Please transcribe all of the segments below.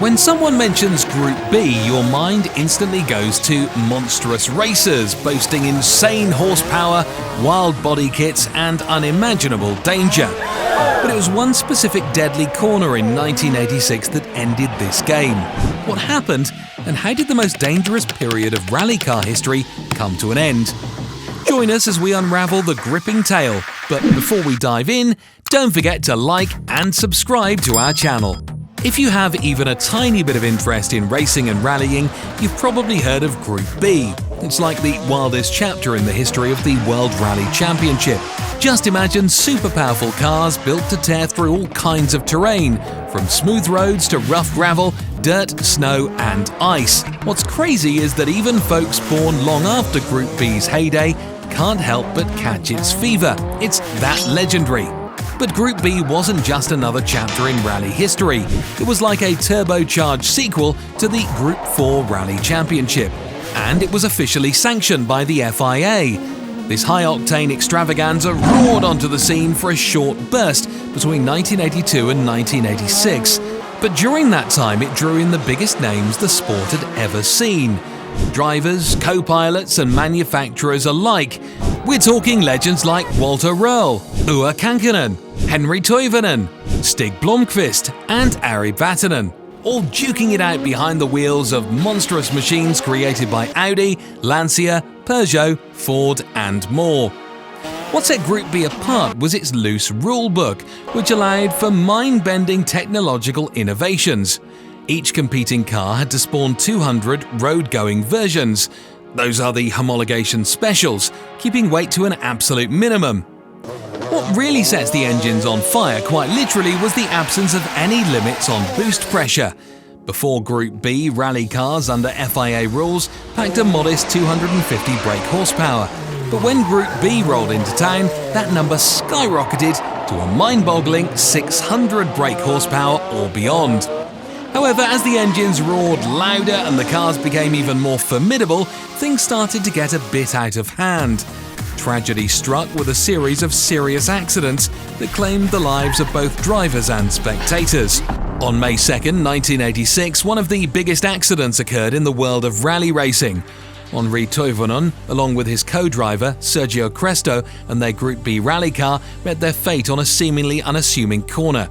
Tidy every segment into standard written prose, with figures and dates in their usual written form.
When someone mentions Group B, your mind instantly goes to monstrous racers boasting insane horsepower, wild body kits and unimaginable danger. But it was one specific deadly corner in 1986 that ended this game. What happened, and how did the most dangerous period of rally car history come to an end? Join us as we unravel the gripping tale, but before we dive in, don't forget to like and subscribe to our channel. If you have even a tiny bit of interest in racing and rallying, you've probably heard of Group B. It's like the wildest chapter in the history of the World Rally Championship. Just imagine super powerful cars built to tear through all kinds of terrain, from smooth roads to rough gravel, dirt, snow and ice. What's crazy is that even folks born long after Group B's heyday can't help but catch its fever. It's that legendary. But Group B wasn't just another chapter in rally history. It was like a turbocharged sequel to the Group 4 Rally Championship. And it was officially sanctioned by the FIA. This high-octane extravaganza roared onto the scene for a short burst between 1982 and 1986. But during that time, it drew in the biggest names the sport had ever seen. Drivers, co-pilots and manufacturers alike. We're talking legends like Walter Röhrl, Ua Kankkunen, Henri Tovanen, Stig Blomqvist and Ari Vatanen, all duking it out behind the wheels of monstrous machines created by Audi, Lancia, Peugeot, Ford and more. What set Group B apart was its loose rulebook, which allowed for mind-bending technological innovations. Each competing car had to spawn 200 road-going versions. Those are the homologation specials, keeping weight to an absolute minimum. What really sets the engines on fire, quite literally, was the absence of any limits on boost pressure. Before Group B, rally cars under FIA rules packed a modest 250 brake horsepower. But when Group B rolled into town, that number skyrocketed to a mind-boggling 600 brake horsepower or beyond. However, as the engines roared louder and the cars became even more formidable, things started to get a bit out of hand. Tragedy struck with a series of serious accidents that claimed the lives of both drivers and spectators. On May 2, 1986, one of the biggest accidents occurred in the world of rally racing. Henri Tovanen, along with his co-driver Sergio Cresto and their Group B rally car, met their fate on a seemingly unassuming corner.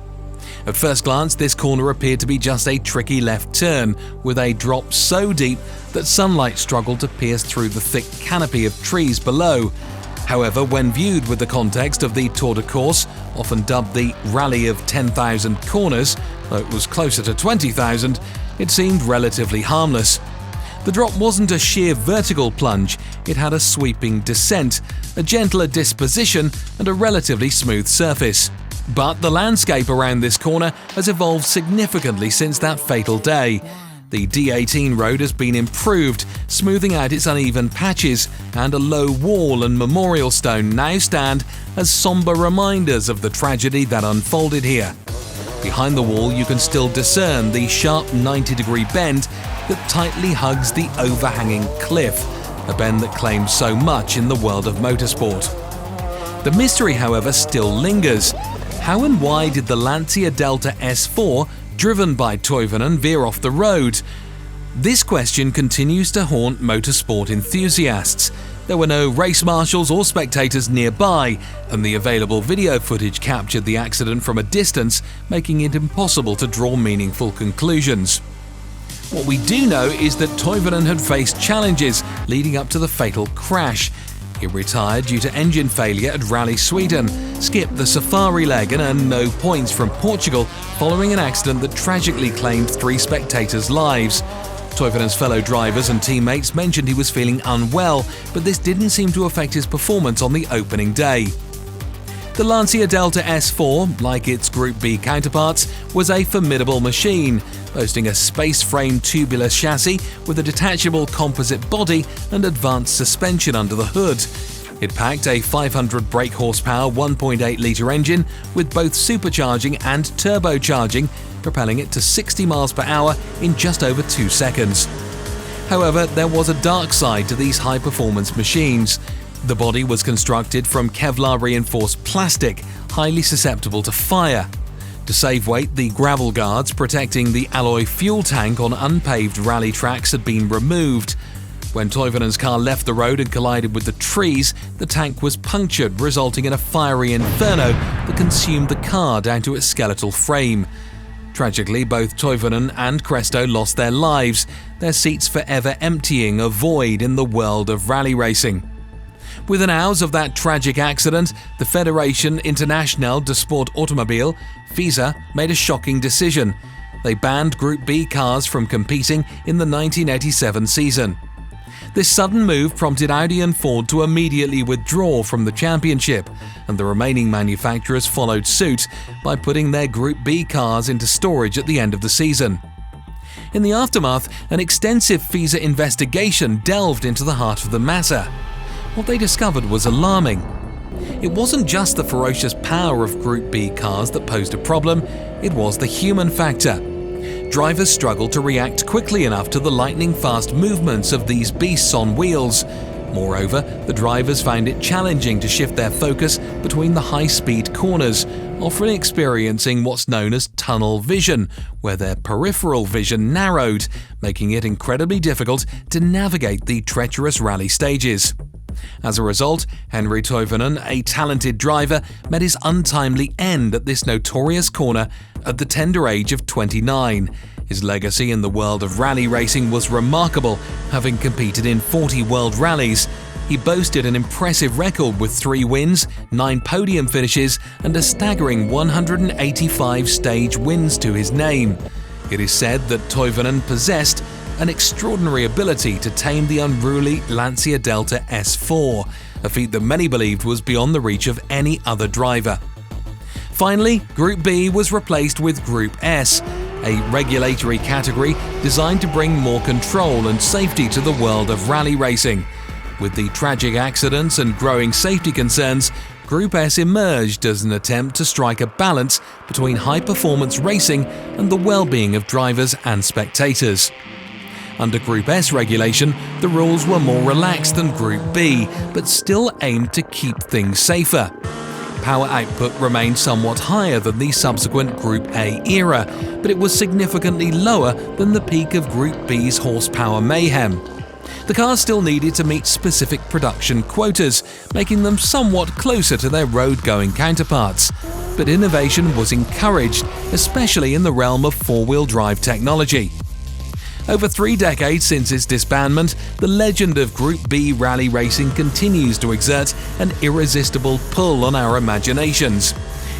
At first glance, this corner appeared to be just a tricky left turn, with a drop so deep that sunlight struggled to pierce through the thick canopy of trees below. However, when viewed with the context of the Tour de Course, often dubbed the Rally of 10,000 Corners, though it was closer to 20,000, it seemed relatively harmless. The drop wasn't a sheer vertical plunge, it had a sweeping descent, a gentler disposition and a relatively smooth surface. But the landscape around this corner has evolved significantly since that fatal day. The D18 road has been improved, smoothing out its uneven patches, and a low wall and memorial stone now stand as somber reminders of the tragedy that unfolded here. Behind the wall you can still discern the sharp 90-degree bend that tightly hugs the overhanging cliff, a bend that claims so much in the world of motorsport. The mystery, however, still lingers. How and why did the Lancia Delta S4, driven by Tovanen, veer off the road? This question continues to haunt motorsport enthusiasts. There were no race marshals or spectators nearby, and the available video footage captured the accident from a distance, making it impossible to draw meaningful conclusions. What we do know is that Tovanen had faced challenges leading up to the fatal crash. He retired due to engine failure at Rally Sweden, skipped the safari leg and earned no points from Portugal following an accident that tragically claimed 3 spectators' lives. Tovanen's fellow drivers and teammates mentioned he was feeling unwell, but this didn't seem to affect his performance on the opening day. The Lancia Delta S4, like its Group B counterparts, was a formidable machine, boasting a space-frame tubular chassis with a detachable composite body and advanced suspension under the hood. It packed a 500 brake horsepower 1.8-litre engine with both supercharging and turbocharging, propelling it to 60 miles per hour in just over 2 seconds. However, there was a dark side to these high-performance machines. The body was constructed from Kevlar-reinforced plastic, highly susceptible to fire. To save weight, the gravel guards protecting the alloy fuel tank on unpaved rally tracks had been removed. When Tovanen's car left the road and collided with the trees, the tank was punctured, resulting in a fiery inferno that consumed the car down to its skeletal frame. Tragically, both Tovanen and Cresto lost their lives, their seats forever emptying a void in the world of rally racing. Within hours of that tragic accident, the Fédération Internationale de Sport Automobile, FISA, made a shocking decision. They banned Group B cars from competing in the 1987 season. This sudden move prompted Audi and Ford to immediately withdraw from the championship, and the remaining manufacturers followed suit by putting their Group B cars into storage at the end of the season. In the aftermath, an extensive FISA investigation delved into the heart of the matter. What they discovered was alarming. It wasn't just the ferocious power of Group B cars that posed a problem, it was the human factor. Drivers struggled to react quickly enough to the lightning-fast movements of these beasts on wheels. Moreover, the drivers found it challenging to shift their focus between the high-speed corners, often experiencing what's known as tunnel vision, where their peripheral vision narrowed, making it incredibly difficult to navigate the treacherous rally stages. As a result, Henri Tovanen, a talented driver, met his untimely end at this notorious corner at the tender age of 29. His legacy in the world of rally racing was remarkable, having competed in 40 world rallies. He boasted an impressive record with 3 wins, 9 podium finishes, and a staggering 185 stage wins to his name. It is said that Tovanen possessed an extraordinary ability to tame the unruly Lancia Delta S4, a feat that many believed was beyond the reach of any other driver. Finally, Group B was replaced with Group S, a regulatory category designed to bring more control and safety to the world of rally racing. With the tragic accidents and growing safety concerns, Group S emerged as an attempt to strike a balance between high-performance racing and the well-being of drivers and spectators. Under Group S regulation, the rules were more relaxed than Group B, but still aimed to keep things safer. Power output remained somewhat higher than the subsequent Group A era, but it was significantly lower than the peak of Group B's horsepower mayhem. The cars still needed to meet specific production quotas, making them somewhat closer to their road-going counterparts. But innovation was encouraged, especially in the realm of four-wheel drive technology. Over 3 decades since its disbandment, the legend of Group B rally racing continues to exert an irresistible pull on our imaginations.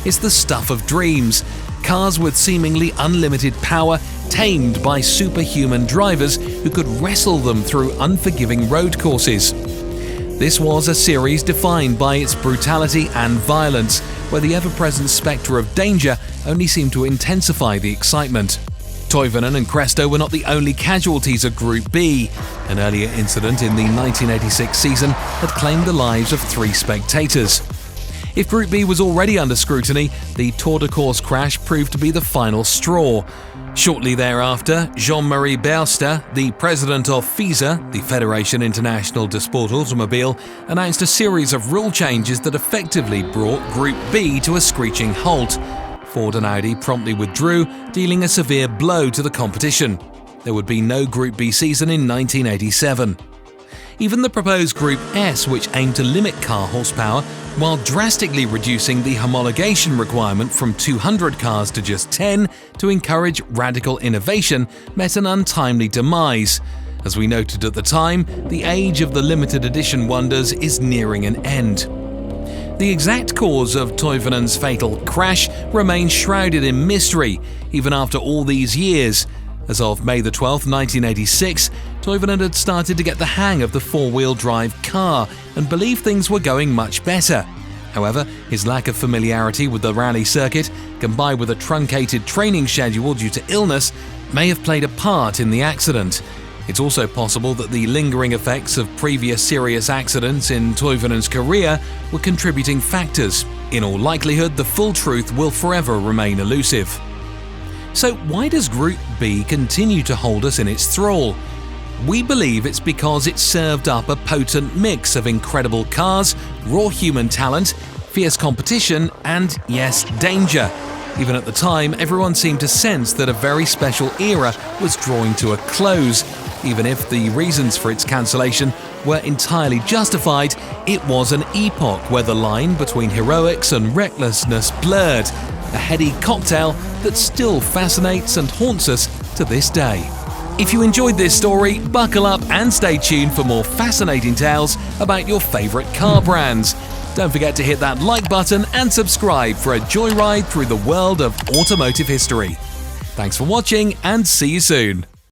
It's the stuff of dreams, cars with seemingly unlimited power, tamed by superhuman drivers who could wrestle them through unforgiving road courses. This was a series defined by its brutality and violence, where the ever-present spectre of danger only seemed to intensify the excitement. Tovanen and Cresto were not the only casualties of Group B. An earlier incident in the 1986 season had claimed the lives of 3 spectators. If Group B was already under scrutiny, the Tour de Course crash proved to be the final straw. Shortly thereafter, Jean-Marie Berster, the president of FISA, the Fédération Internationale de Sport Automobile, announced a series of rule changes that effectively brought Group B to a screeching halt. Ford and Audi promptly withdrew, dealing a severe blow to the competition. There would be no Group B season in 1987. Even the proposed Group S, which aimed to limit car horsepower while drastically reducing the homologation requirement from 200 cars to just 10 to encourage radical innovation, met an untimely demise. As we noted at the time, the age of the limited edition wonders is nearing an end. The exact cause of Tovanen's fatal crash remains shrouded in mystery, even after all these years. As of May 12, 1986, Tovanen had started to get the hang of the four-wheel drive car and believed things were going much better. However, his lack of familiarity with the rally circuit, combined with a truncated training schedule due to illness, may have played a part in the accident. It's also possible that the lingering effects of previous serious accidents in Tovanen's career were contributing factors. In all likelihood, the full truth will forever remain elusive. So why does Group B continue to hold us in its thrall? We believe it's because it served up a potent mix of incredible cars, raw human talent, fierce competition, and, yes, danger. Even at the time, everyone seemed to sense that a very special era was drawing to a close. Even if the reasons for its cancellation were entirely justified, it was an epoch where the line between heroics and recklessness blurred, a heady cocktail that still fascinates and haunts us to this day. If you enjoyed this story, buckle up and stay tuned for more fascinating tales about your favourite car brands. Don't forget to hit that like button and subscribe for a joyride through the world of automotive history. Thanks for watching and see you soon.